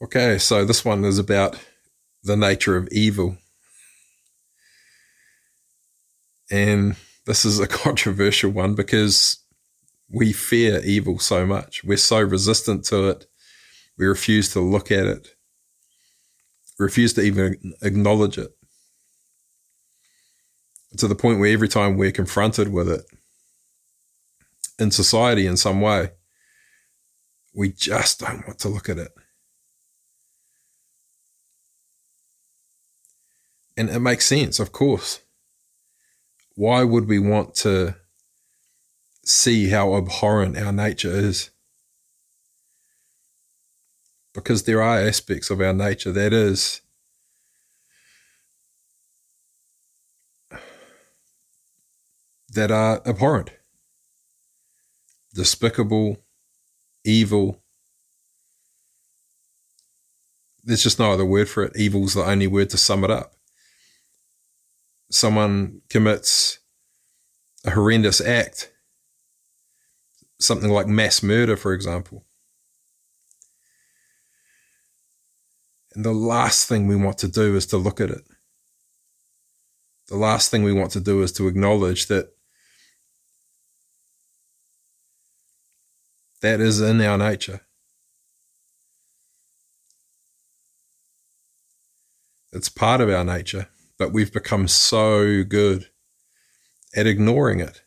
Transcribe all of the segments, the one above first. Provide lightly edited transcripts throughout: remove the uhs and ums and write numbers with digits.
Okay, so this one is about the nature of evil. And this is a controversial one because we fear evil so much. We're so resistant to it. We refuse to look at it, we refuse to even acknowledge it, to the point where every time we're confronted with it in society in some way, we just don't want to look at it. And it makes sense, of course. Why would we want to see how abhorrent our nature is? Because there are aspects of our nature that are abhorrent, despicable, evil. There's just no other word for it. Evil's the only word to sum it up. Someone commits a horrendous act, something like mass murder, for example. And the last thing we want to do is to look at it. The last thing we want to do is to acknowledge that that is in our nature. It's part of our nature, but we've become so good at ignoring it.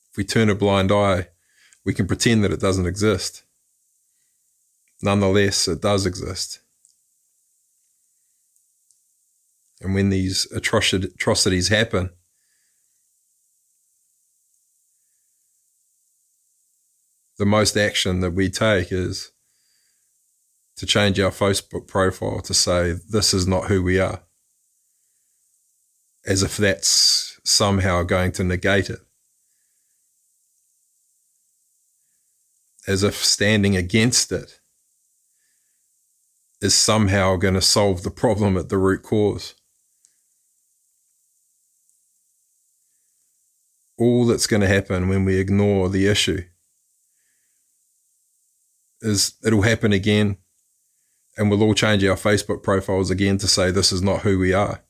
If we turn a blind eye, we can pretend that it doesn't exist. Nonetheless, it does exist. And when these atrocities happen, the most action that we take is to change our Facebook profile to say, this is not who we are, as if that's somehow going to negate it. As if standing against it is somehow going to solve the problem at the root cause. All that's going to happen when we ignore the issue is it'll happen again, and we'll all change our Facebook profiles again to say this is not who we are.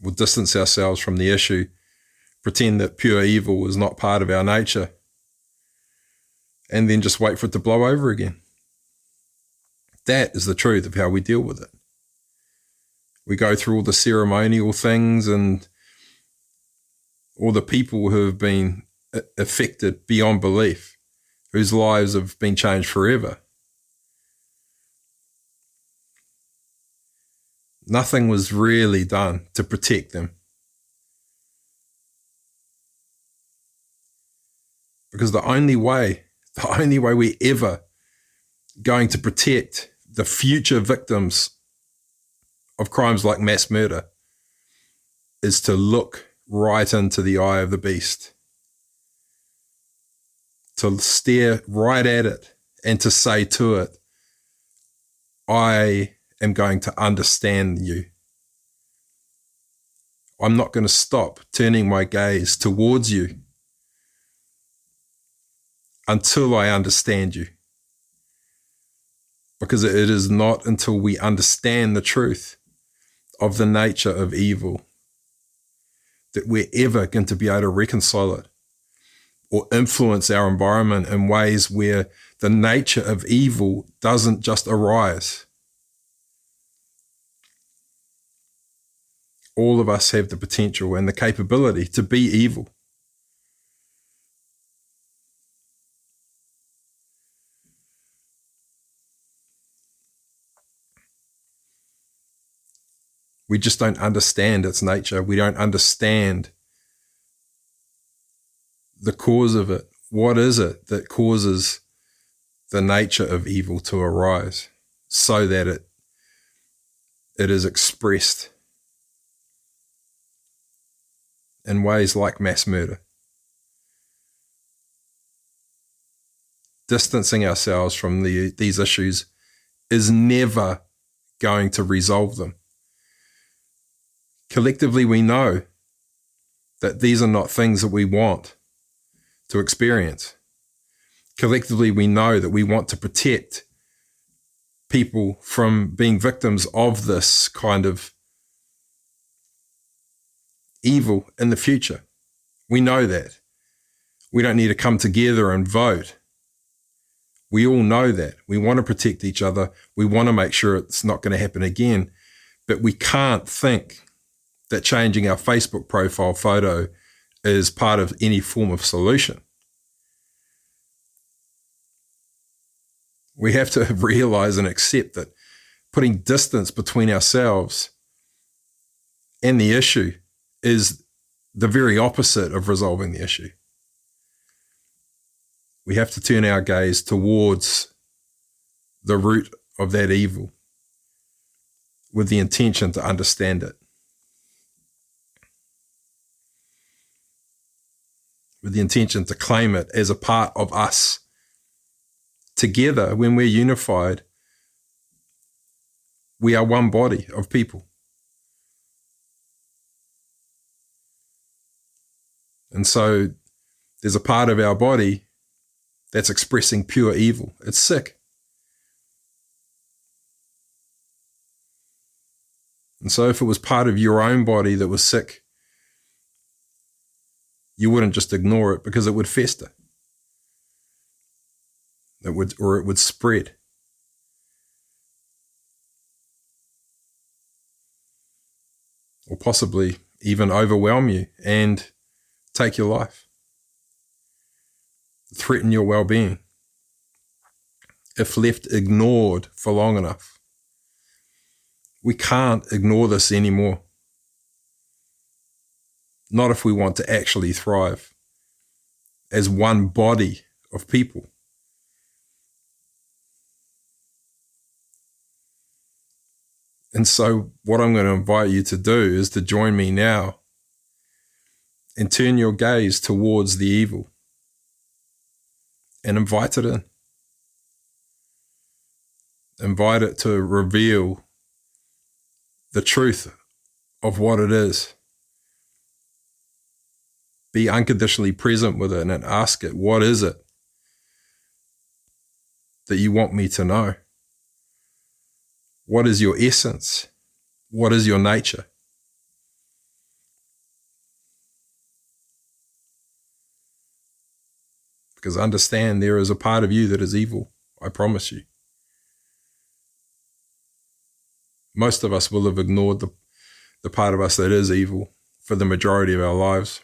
We'll distance ourselves from the issue, pretend that pure evil is not part of our nature, and then just wait for it to blow over again. That is the truth of how we deal with it. We go through all the ceremonial things and all the people who have been affected beyond belief, whose lives have been changed forever. Nothing was really done to protect them. Because the only way we ever going to protect the future victims of crimes like mass murder is to look right into the eye of the beast, to stare right at it and to say to it, I am going to understand you. I'm not going to stop turning my gaze towards you until I understand you. Because it is not until we understand the truth of the nature of evil that we're ever going to be able to reconcile it or influence our environment in ways where the nature of evil doesn't just arise. All of us have the potential and the capability to be evil. We just don't understand its nature. We don't understand the cause of it. What is it that causes the nature of evil to arise so that it is expressed in ways like mass murder? Distancing ourselves from these issues is never going to resolve them. Collectively, we know that these are not things that we want to experience. Collectively, we know that we want to protect people from being victims of this kind of evil in the future. We know that. We don't need to come together and vote. We all know that. We want to protect each other. We want to make sure it's not going to happen again. But we can't think that changing our Facebook profile photo is part of any form of solution. We have to realize and accept that putting distance between ourselves and the issue is the very opposite of resolving the issue. We have to turn our gaze towards the root of that evil with the intention to understand it, with the intention to claim it as a part of us. Together, when we're unified, we are one body of people. And so there's a part of our body that's expressing pure evil. It's sick. And so if it was part of your own body that was sick, you wouldn't just ignore it because it would fester. It would spread. Or possibly even overwhelm you and take your life. Threaten your well-being. If left ignored for long enough. We can't ignore this anymore. Not if we want to actually thrive as one body of people. And so what I'm going to invite you to do is to join me now and turn your gaze towards the evil and invite it in. Invite it to reveal the truth of what it is. Be unconditionally present with it and ask it, what is it that you want me to know? What is your essence? What is your nature? Because understand there is a part of you that is evil, I promise you. Most of us will have ignored the part of us that is evil for the majority of our lives.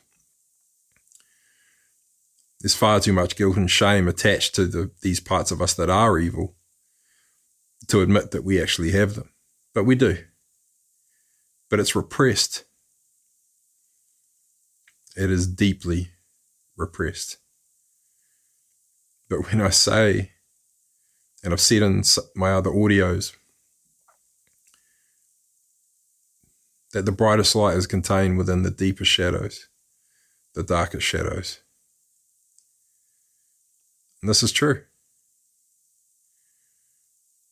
There's far too much guilt and shame attached to these parts of us that are evil to admit that we actually have them. But we do. But it's repressed. It is deeply repressed. But when I say, and I've said in my other audios, that the brightest light is contained within the deepest shadows, the darkest shadows. And this is true.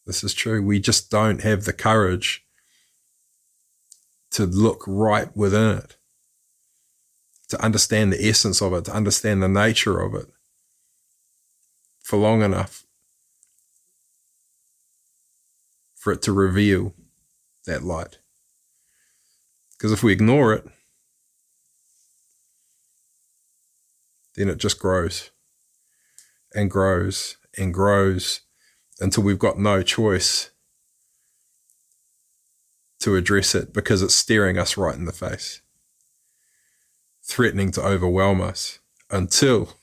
This is true. We just don't have the courage to look right within it, to understand the essence of it, to understand the nature of it for long enough for it to reveal that light. Because if we ignore it, then it just grows and grows and grows until we've got no choice to address it because it's staring us right in the face, threatening to overwhelm us until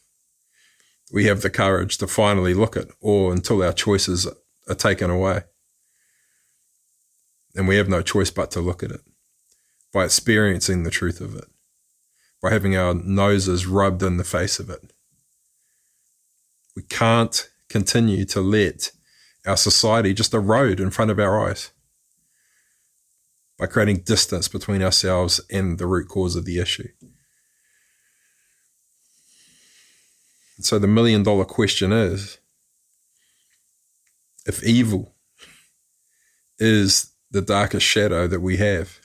we have the courage to finally look at, or until our choices are taken away. And we have no choice but to look at it by experiencing the truth of it, by having our noses rubbed in the face of it. We can't continue to let our society just erode in front of our eyes by creating distance between ourselves and the root cause of the issue. And so the $1 million question is, if evil is the darkest shadow that we have,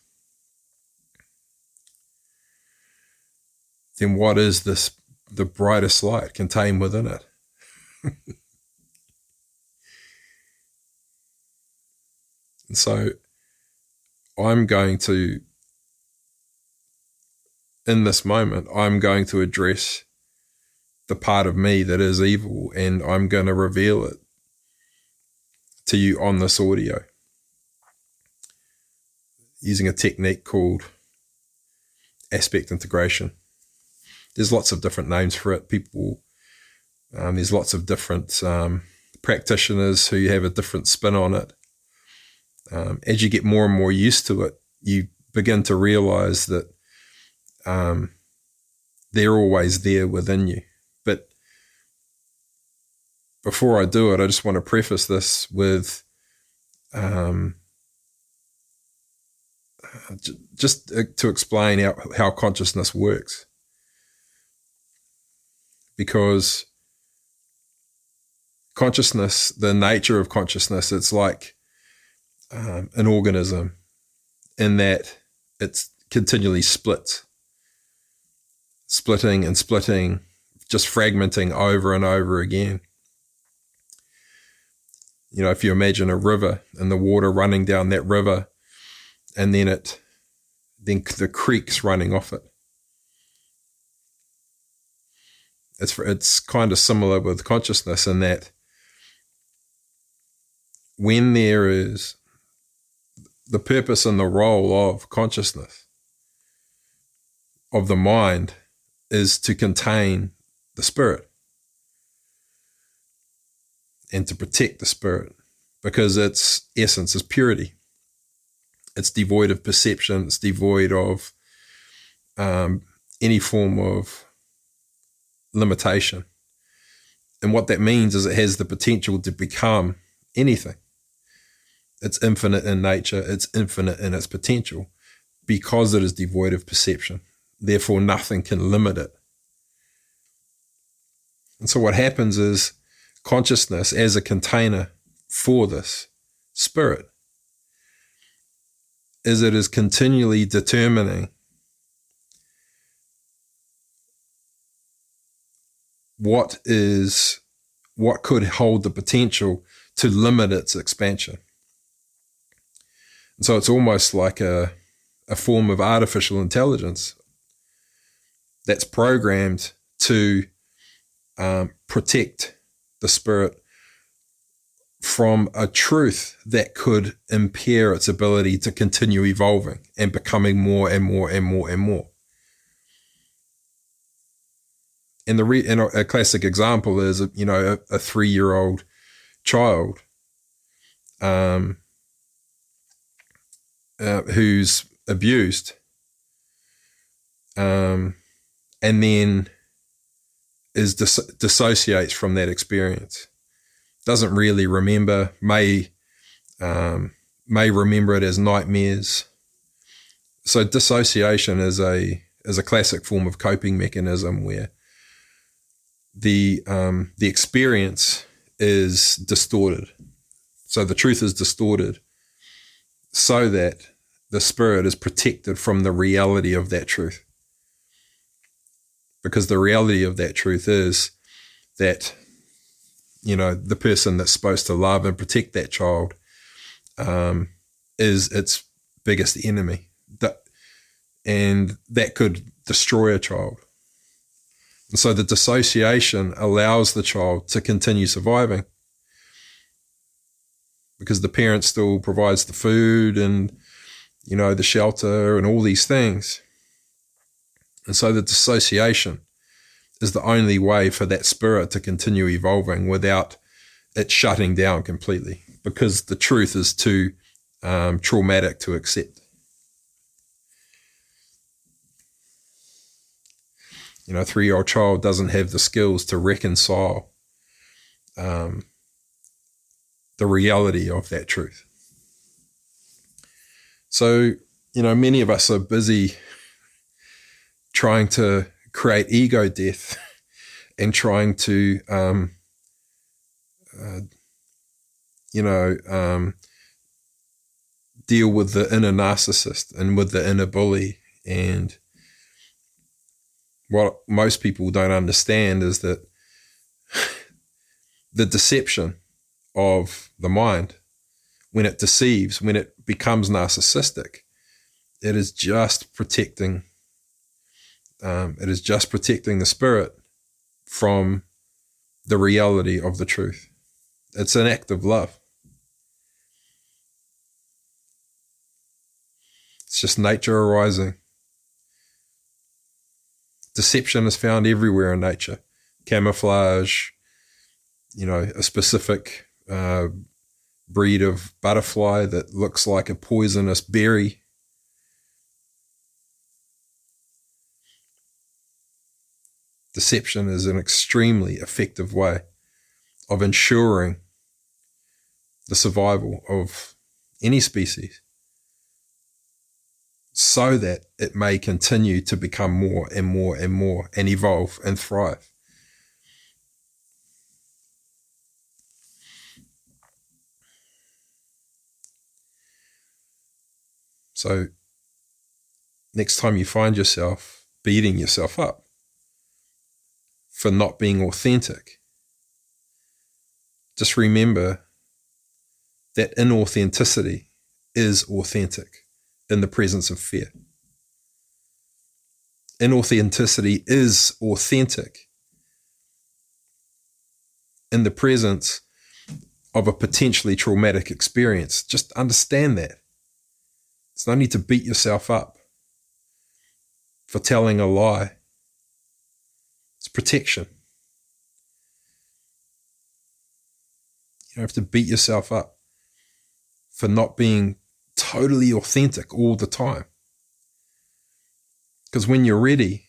then what is the brightest light contained within it? And so I'm going to, in this moment, I'm going to address the part of me that is evil, and I'm going to reveal it to you on this audio using a technique called aspect integration. There's lots of different names for it. There's lots of different practitioners who have a different spin on it. As you get more and more used to it, you begin to realize that they're always there within you. But before I do it, I just want to preface this with just to explain how consciousness works. Because consciousness, the nature of consciousness, it's like an organism in that it's continually splitting and splitting, just fragmenting over and over again. You know, if you imagine a river and the water running down that river, and then the creeks running off it. It's kind of similar with consciousness in that when there is the purpose and the role of consciousness, of the mind, is to contain the spirit and to protect the spirit, because its essence is purity. It's devoid of perception. It's devoid of any form of limitation. And what that means is it has the potential to become anything. It's infinite in nature. It's infinite in its potential because it is devoid of perception. Therefore, nothing can limit it. And so what happens is consciousness as a container for this spirit is it is continually determining what could hold the potential to limit its expansion. And so it's almost like a form of artificial intelligence that's programmed to protect the spirit from a truth that could impair its ability to continue evolving and becoming more and more and more and more. And a classic example is, a 3-year-old child who's abused, and then dissociates from that experience. Doesn't really remember, may remember it as nightmares. So dissociation is a classic form of coping mechanism where the experience is distorted. So the truth is distorted so that the spirit is protected from the reality of that truth. Because the reality of that truth is that, the person that's supposed to love and protect that child is its biggest enemy. And that could destroy a child. And so the dissociation allows the child to continue surviving because the parent still provides the food and, the shelter and all these things. And so the dissociation is the only way for that spirit to continue evolving without it shutting down completely, because the truth is too traumatic to accept. A 3-year-old child doesn't have the skills to reconcile the reality of that truth. So, many of us are busy trying to create ego death and trying to, deal with the inner narcissist and with the inner bully and what most people don't understand is that the deception of the mind, when it deceives, when it becomes narcissistic, it is just protecting the spirit from the reality of the truth. It's an act of love. It's just nature arising. Deception is found everywhere in nature. Camouflage, a specific breed of butterfly that looks like a poisonous berry. Deception is an extremely effective way of ensuring the survival of any species, so that it may continue to become more and more and more and evolve and thrive. So next time you find yourself beating yourself up for not being authentic, just remember that inauthenticity is authentic in the presence of fear. Inauthenticity is authentic in the presence of a potentially traumatic experience. Just understand that. There's no need to beat yourself up for telling a lie. It's protection. You don't have to beat yourself up for not being totally authentic all the time. Because when you're ready,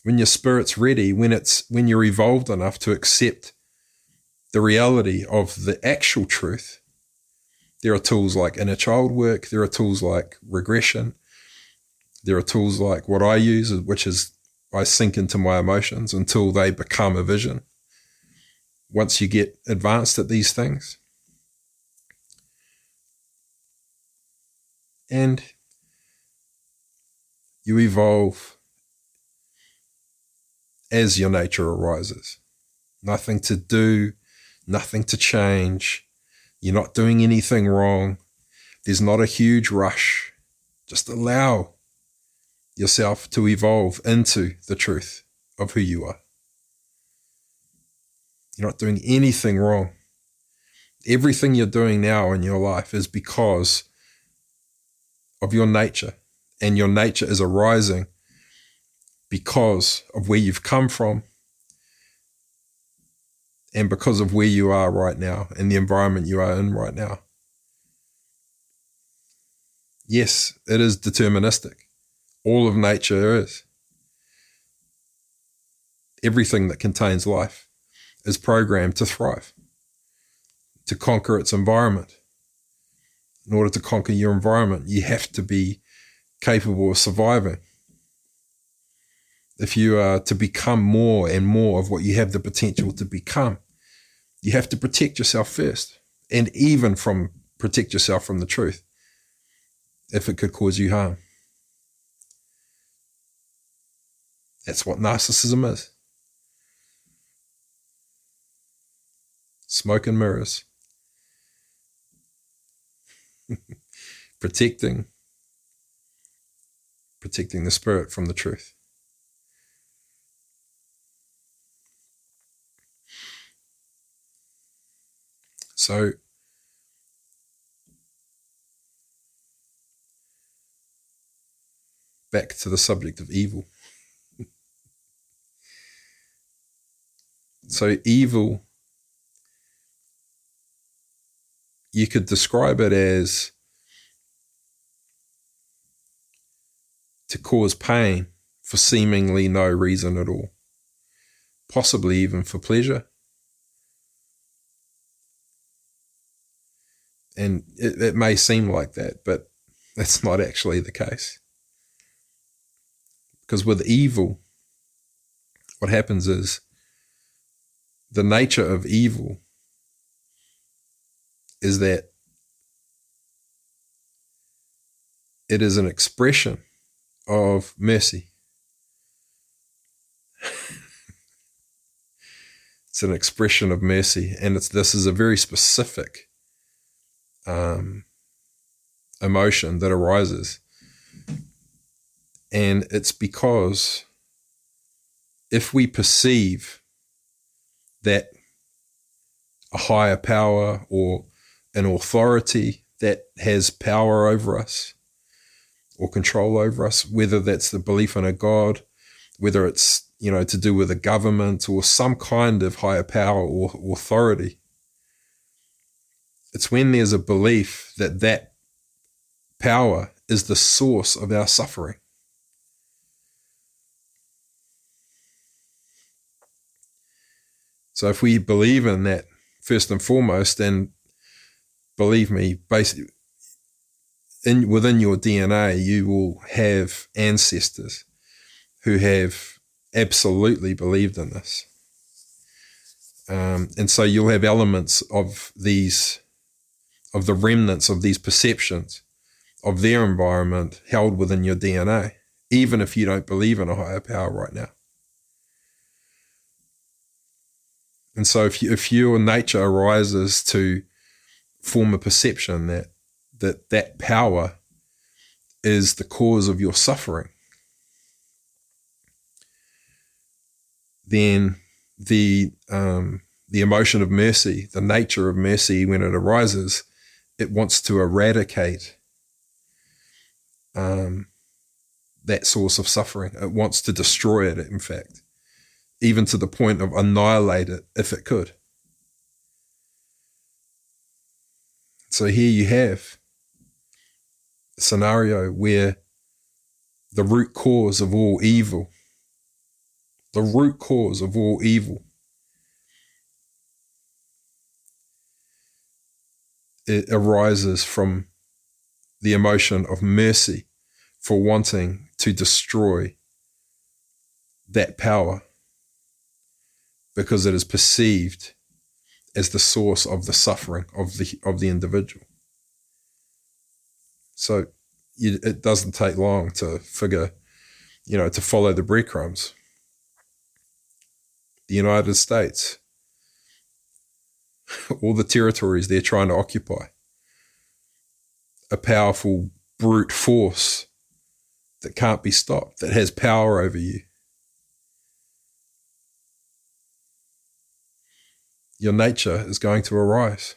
when your spirit's ready, when you're evolved enough to accept the reality of the actual truth, there are tools like inner child work, there are tools like regression, there are tools like what I use, which is I sink into my emotions until they become a vision. Once you get advanced at these things, and you evolve as your nature arises. Nothing to do, nothing to change. You're not doing anything wrong. There's not a huge rush. Just allow yourself to evolve into the truth of who you are. You're not doing anything wrong. Everything you're doing now in your life is because of your nature, and your nature is arising because of where you've come from and because of where you are right now and the environment you are in right now. Yes, it is deterministic. All of nature is. Everything that contains life is programmed to thrive, to conquer its environment. In order to conquer your environment, you have to be capable of surviving. If you are to become more and more of what you have the potential to become, you have to protect yourself first, and even protect yourself from the truth if it could cause you harm. That's what narcissism is. Smoke and mirrors. Protecting the spirit from the truth. So back to the subject of evil. So evil, you could describe it as to cause pain for seemingly no reason at all, possibly even for pleasure. And it may seem like that, but that's not actually the case. Because with evil, what happens is the nature of evil is that it is an expression of mercy. It's an expression of mercy, and this is a very specific emotion that arises. And it's because if we perceive that a higher power or an authority that has power over us or control over us, whether that's the belief in a God, whether it's, to do with a government or some kind of higher power or authority, it's when there's a belief that that power is the source of our suffering. So if we believe in that first and foremost, then believe me, basically, within your DNA, you will have ancestors who have absolutely believed in this. And so you'll have elements of the remnants of these perceptions of their environment held within your DNA, even if you don't believe in a higher power right now. And so if your nature arises to form a perception that power is the cause of your suffering, then the emotion of mercy, the nature of mercy, when it arises, it wants to eradicate that source of suffering. It wants to destroy it, in fact, even to the point of annihilate it if it could. So here you have a scenario where the root cause of all evil, it arises from the emotion of mercy for wanting to destroy that power because it is perceived as the source of the suffering of the individual. So it doesn't take long to figure, to follow the breadcrumbs. The United States, all the territories they're trying to occupy, a powerful brute force that can't be stopped, that has power over you. Your nature is going to arise.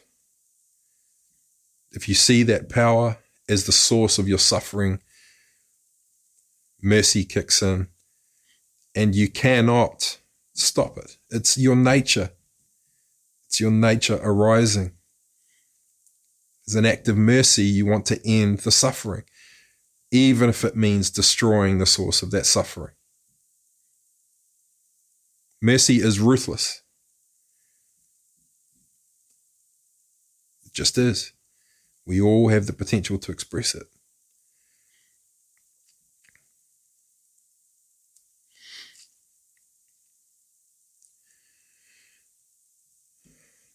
If you see that power as the source of your suffering, mercy kicks in and you cannot stop it. It's your nature. It's your nature arising. As an act of mercy, you want to end the suffering, even if it means destroying the source of that suffering. Mercy is ruthless. It just is. We all have the potential to express it.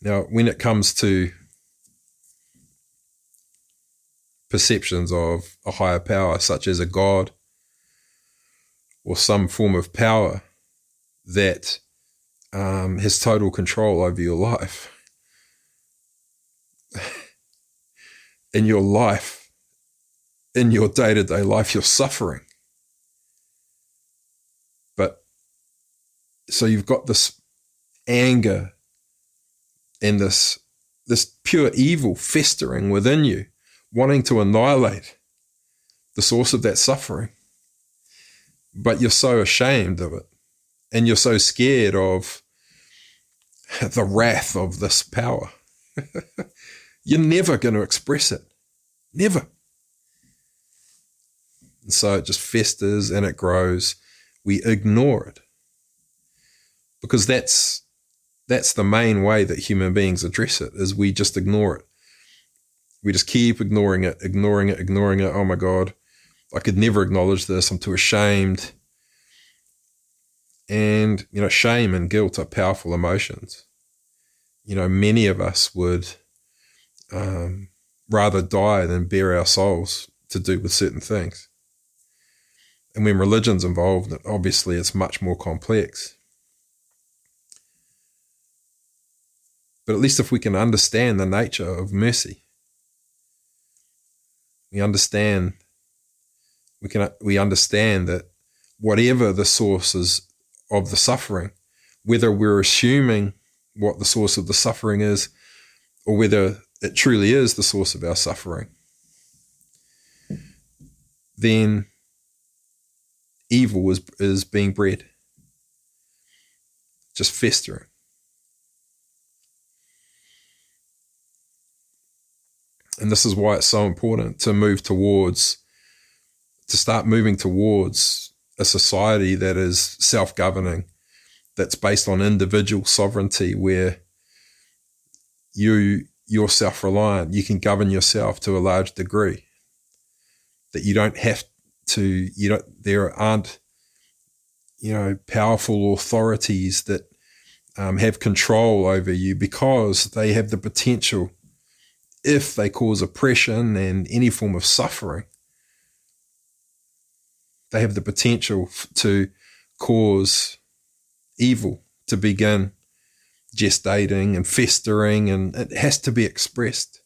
Now, when it comes to perceptions of a higher power, such as a God or some form of power that has total control over your life, in your life, in your day-to-day life, you're suffering. But so you've got this anger and this pure evil festering within you, wanting to annihilate the source of that suffering. But you're so ashamed of it, and you're so scared of the wrath of this power. You're never going to express it. Never. And so it just festers and it grows. We ignore it. Because that's the main way that human beings address it, is we just ignore it. We just keep ignoring it. Oh my God, I could never acknowledge this. I'm too ashamed. And, shame and guilt are powerful emotions. Many of us would rather die than bare our souls to do with certain things. And when religion's involved, obviously it's much more complex. But at least if we can understand the nature of mercy, we understand that whatever the sources of the suffering, whether we're assuming what the source of the suffering is, or whether it truly is the source of our suffering, then evil is being bred, just festering. And this is why it's so important to start moving towards a society that is self-governing, that's based on individual sovereignty, where you're self-reliant, you can govern yourself to a large degree, that you don't have to, there aren't, powerful authorities that have control over you, because they have the potential, if they cause oppression and any form of suffering, they have the potential to cause evil to begin gestating and festering, and it has to be expressed.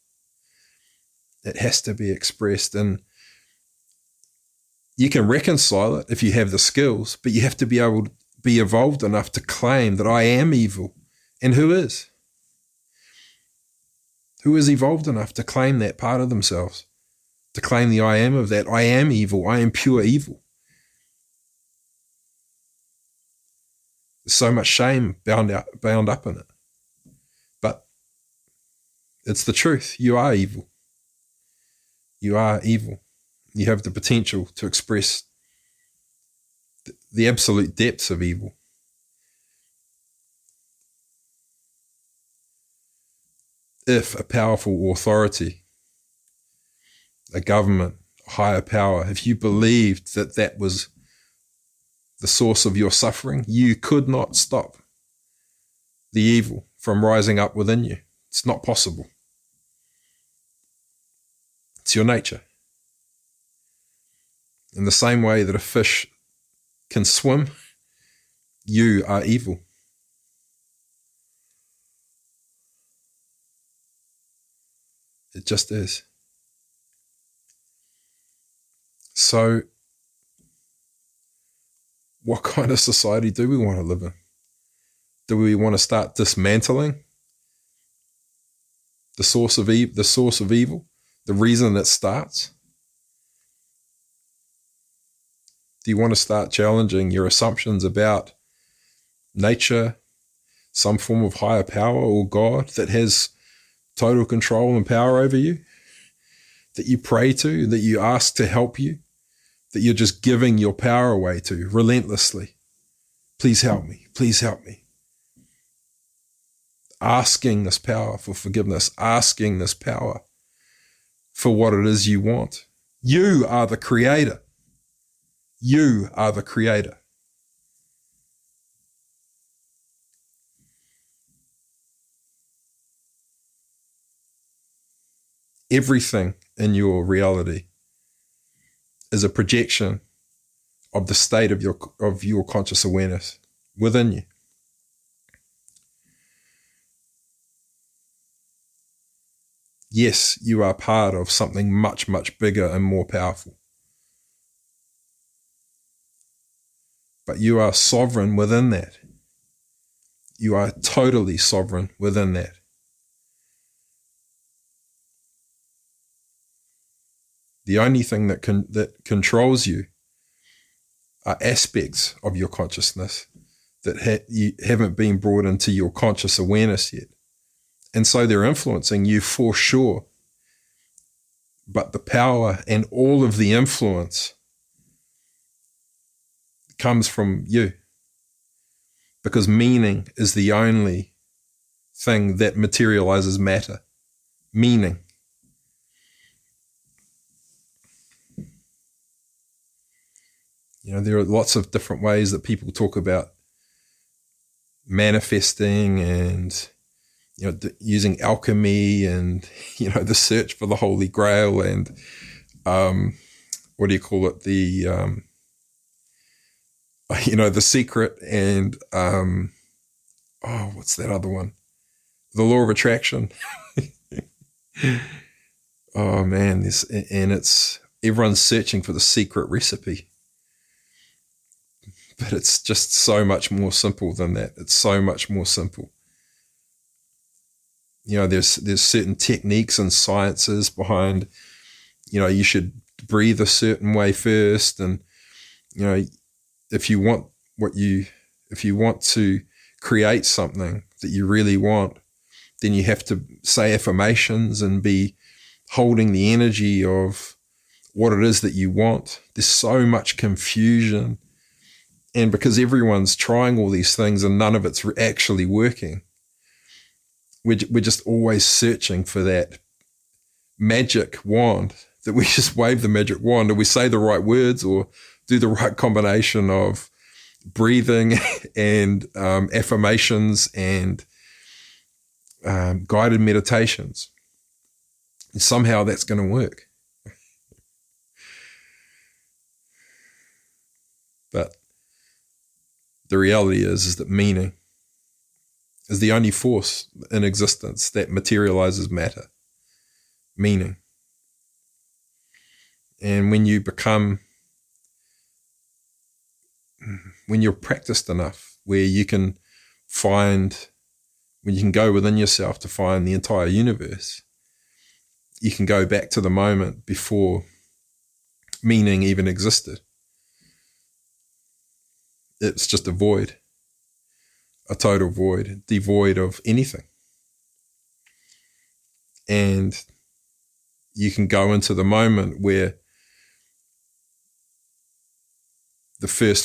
It has to be expressed, and you can reconcile it if you have the skills, but you have to be able to be evolved enough to claim that I am evil. And who is? Who is evolved enough to claim that part of themselves, to claim the I am of that? I am evil. I am pure evil. There's so much shame bound up in it. But it's the truth. You are evil. You are evil. You have the potential to express the absolute depths of evil. If a powerful authority, a government, a higher power, if you believed that that was the source of your suffering, you could not stop the evil from rising up within you. It's not possible. It's your nature. In the same way that a fish can swim, you are evil. It just is. So, what kind of society do we want to live in? Do we want to start dismantling the source of evil, the reason it starts? Do you want to start challenging your assumptions about nature, some form of higher power or God that has total control and power over you, that you pray to, that you ask to help you, that you're just giving your power away to relentlessly? Please help me. Please help me. Asking this power for forgiveness, asking this power for what it is you want. You are the creator. You are the creator. Everything in your reality is a projection of the state of your conscious awareness within you. Yes, you are part of something much, much bigger and more powerful. But you are sovereign within that. You are totally sovereign within that. The only thing that controls you are aspects of your consciousness that you haven't been brought into your conscious awareness yet. And so they're influencing you for sure. But the power and all of the influence comes from you. Because meaning is the only thing that materializes matter. Meaning. There are lots of different ways that people talk about manifesting and, using alchemy and, the search for the Holy Grail and, what do you call it? The Secret and, what's that other one? the law of attraction. Oh man, everyone's searching for the secret recipe. But it's just so much more simple than that. It's so much more simple. There's certain techniques and sciences behind, you should breathe a certain way first. And, if you want to create something that you really want, then you have to say affirmations and be holding the energy of what it is that you want. There's so much confusion. And because everyone's trying all these things and none of it's actually working, we're just always searching for that magic wand, that we just wave the magic wand and we say the right words or do the right combination of breathing and affirmations and guided meditations. And somehow that's going to work. But the reality is that meaning is the only force in existence that materializes matter. Meaning. And when you're practiced enough, where you can go within yourself to find the entire universe, you can go back to the moment before meaning even existed. It's just a void, a total void, devoid of anything. And you can go into the moment where the first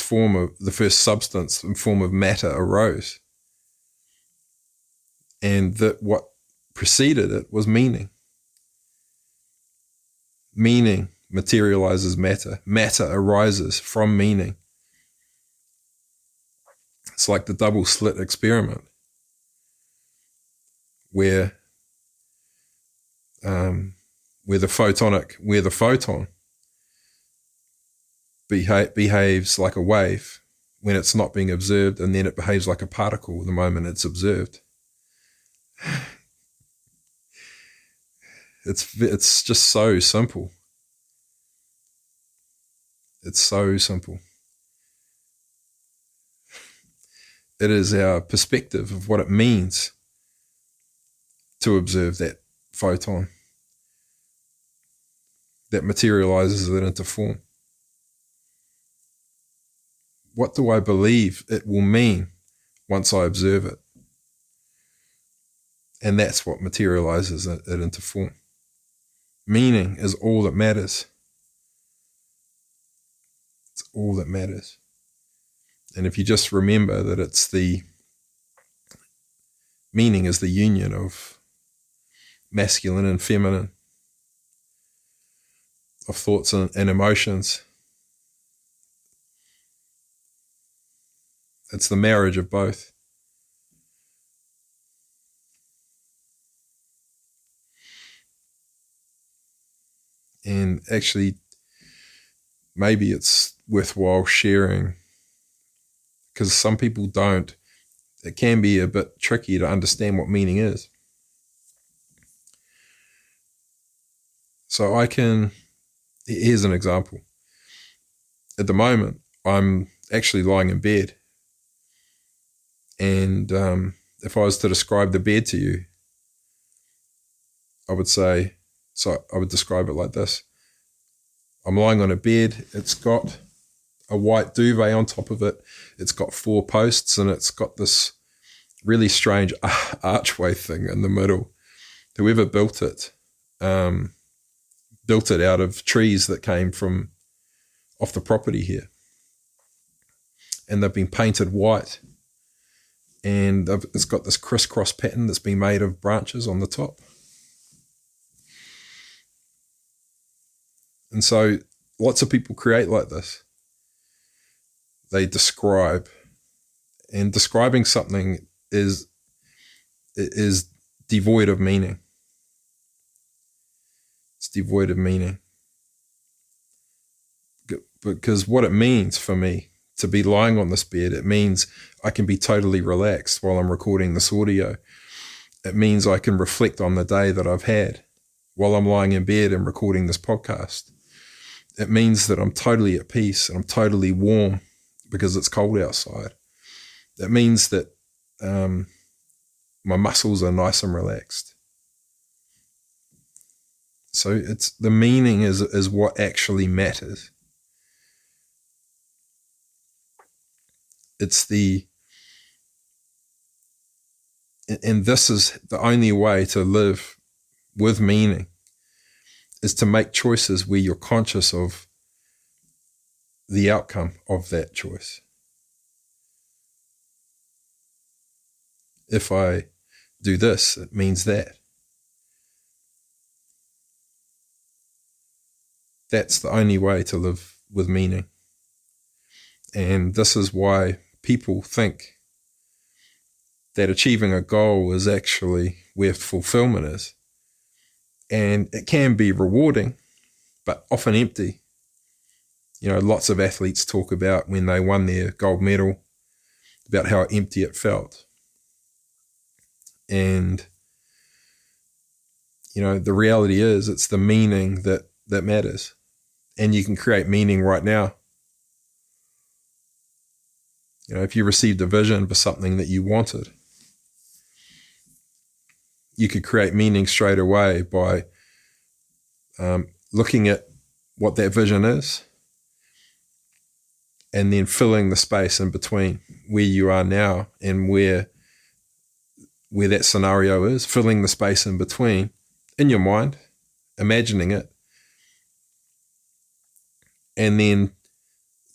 substance and form of matter arose. And that what preceded it was meaning. Meaning materializes matter. Matter arises from meaning. It's like the double slit experiment where the photon behaves like a wave when it's not being observed, and then it behaves like a particle the moment it's observed. It's just so simple. It's so simple. It is our perspective of what it means to observe that photon that materializes it into form. What do I believe it will mean once I observe it? And that's what materializes it into form. Meaning is all that matters. It's all that matters. And if you just remember that meaning is the union of masculine and feminine, of thoughts and emotions. It's the marriage of both. And actually, maybe it's worthwhile sharing, because some people don't. It can be a bit tricky to understand what meaning is. So here's an example. At the moment, I'm actually lying in bed. And if I was to describe the bed to you, I would describe it like this. I'm lying on a bed. It's got a white duvet on top of it. It's got 4 posts, and it's got this really strange archway thing in the middle. Whoever built it out of trees that came from off the property here. And they've been painted white. And it's got this crisscross pattern that's been made of branches on the top. And so lots of people create like this. They describe, and describing something is devoid of meaning. It's devoid of meaning. Because what it means for me to be lying on this bed, it means I can be totally relaxed while I'm recording this audio. It means I can reflect on the day that I've had while I'm lying in bed and recording this podcast. It means that I'm totally at peace and I'm totally warm because it's cold outside. It means that my muscles are nice and relaxed. So it's the meaning is what actually matters. And this is the only way to live with meaning, is to make choices where you're conscious of the outcome of that choice. If I do this, it means that. That's the only way to live with meaning. And this is why people think that achieving a goal is actually where fulfillment is. And it can be rewarding, but often empty. Lots of athletes talk about when they won their gold medal, about how empty it felt. And, the reality is it's the meaning that matters. And you can create meaning right now. If you received a vision for something that you wanted, you could create meaning straight away by looking at what that vision is and then filling the space in between where you are now and where that scenario is, filling the space in between in your mind, imagining it, and then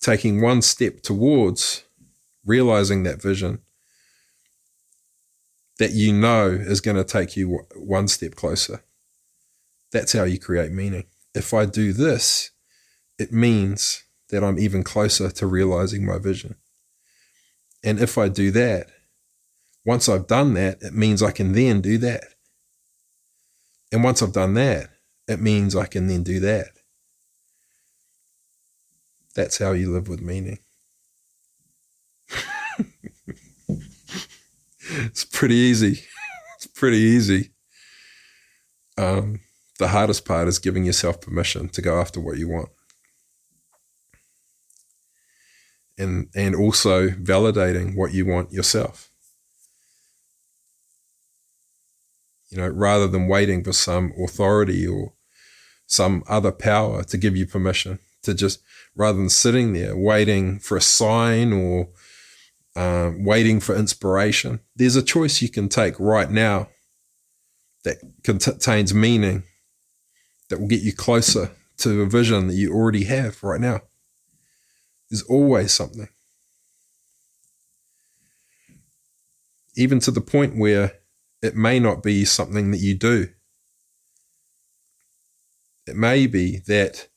taking one step towards realizing that vision that is going to take you one step closer. That's how you create meaning. If I do this, it means that I'm even closer to realizing my vision. And if I do that, once I've done that, it means I can then do that. And once I've done that, it means I can then do that. That's how you live with meaning. It's pretty easy. It's pretty easy. The hardest part is giving yourself permission to go after what you want. And also validating what you want yourself. Rather than waiting for some authority or some other power to give you permission to just, rather than sitting there waiting for a sign or waiting for inspiration, there's a choice you can take right now that contains meaning that will get you closer to a vision that you already have right now. There's always something. Even to the point where it may not be something that you do. It may be that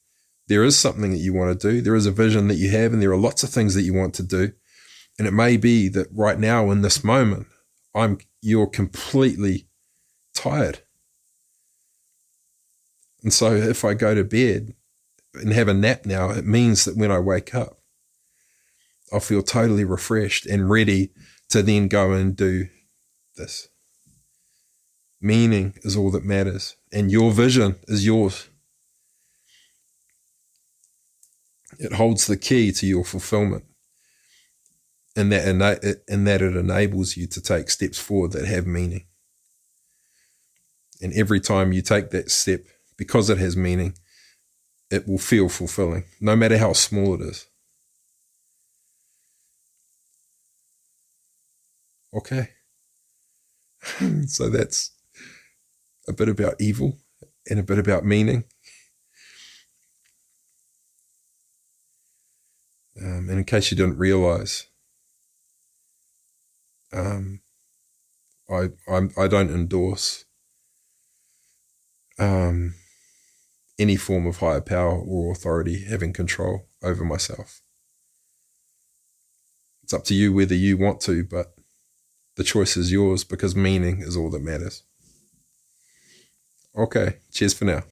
there is something that you want to do. There is a vision that you have, and there are lots of things that you want to do. And it may be that right now in this moment, you're completely tired. And so if I go to bed and have a nap now, it means that when I wake up, I'll feel totally refreshed and ready to then go and do this. Meaning is all that matters, and your vision is yours. It holds the key to your fulfillment, and that it enables you to take steps forward that have meaning. And every time you take that step, because it has meaning, it will feel fulfilling, no matter how small it is. Okay. So that's a bit about evil and a bit about meaning. And in case you didn't realize, I don't endorse any form of higher power or authority having control over myself. It's up to you whether you want to, but the choice is yours, because meaning is all that matters. Okay, cheers for now.